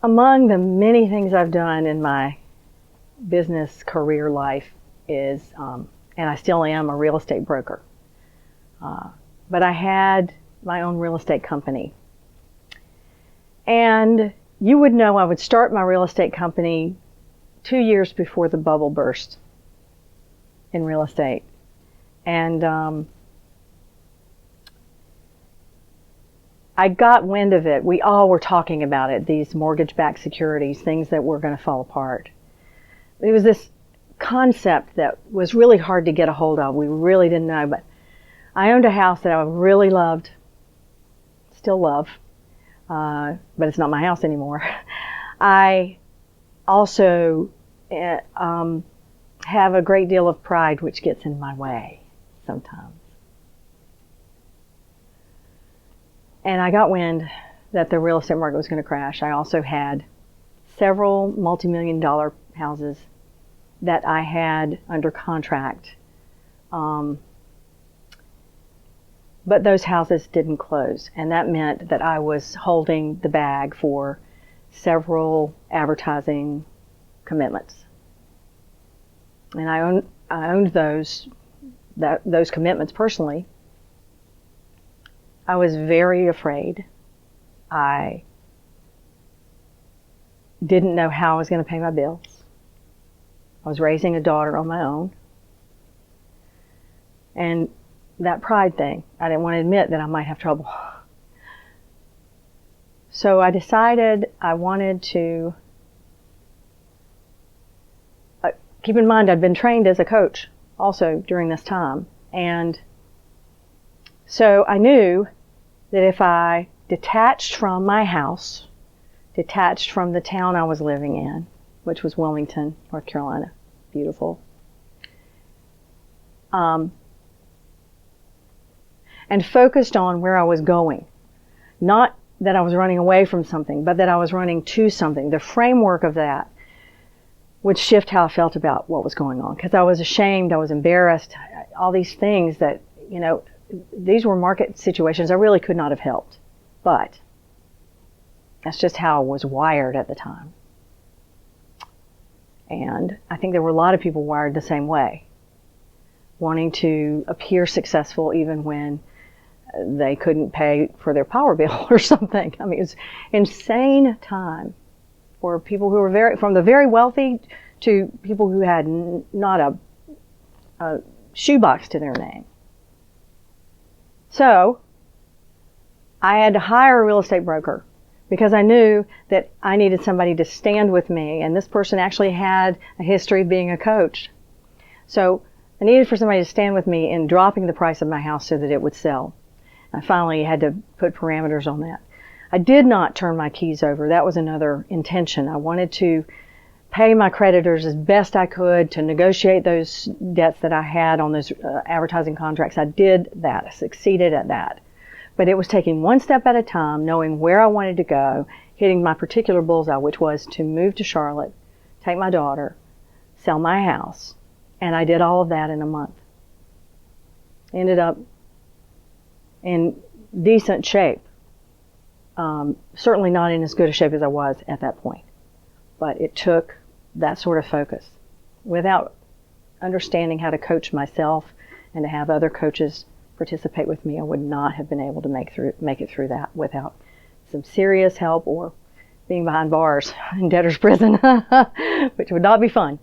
Among the many things I've done in my business career life is, and I still am a real estate broker, but I had my own real estate company. And you would know I would start my real estate company 2 years before the bubble burst in real estate. And I got wind of it. We all were talking about it, these mortgage-backed securities, things that were going to fall apart. It was this concept that was really hard to get a hold of. We really didn't know, but I owned a house that I really loved, still love, but it's not my house anymore. I also have a great deal of pride which gets in my way sometimes. And I got wind that the real estate market was going to crash. I also had several multi-million-dollar houses that I had under contract. But those houses didn't close. And that meant that I was holding the bag for several advertising commitments. And I owned those commitments personally. I was very afraid. I didn't know how I was going to pay my bills. I was raising a daughter on my own. And that pride thing, I didn't want to admit that I might have trouble. So I decided I wanted to, keep in mind I'd been trained as a coach also during this time. And so I knew that if I detached from my house, detached from the town I was living in, which was Wilmington, North Carolina, beautiful, and focused on where I was going, not that I was running away from something, but that I was running to something. The framework of that would shift how I felt about what was going on, because I was ashamed, I was embarrassed, all these things that, these were market situations I really could not have helped. But that's just how I was wired at the time. And I think there were a lot of people wired the same way, wanting to appear successful even when they couldn't pay for their power bill or something. I mean, it was insane time for people who were from the very wealthy to people who had not a shoebox to their name. So I had to hire a real estate broker because I knew that I needed somebody to stand with me, and this person actually had a history of being a coach. So I needed for somebody to stand with me in dropping the price of my house so that it would sell. I finally had to put parameters on that. I did not turn my keys over. That was another intention. I wanted to pay my creditors as best I could to negotiate those debts that I had on those advertising contracts. I did that. I succeeded at that. But it was taking one step at a time, knowing where I wanted to go, hitting my particular bullseye, which was to move to Charlotte, take my daughter, sell my house. And I did all of that in a month. Ended up in decent shape. Certainly not in as good a shape as I was at that point. But it took that sort of focus. Without understanding how to coach myself and to have other coaches participate with me, I would not have been able to make it through that without some serious help or being behind bars in debtor's prison, which would not be fun.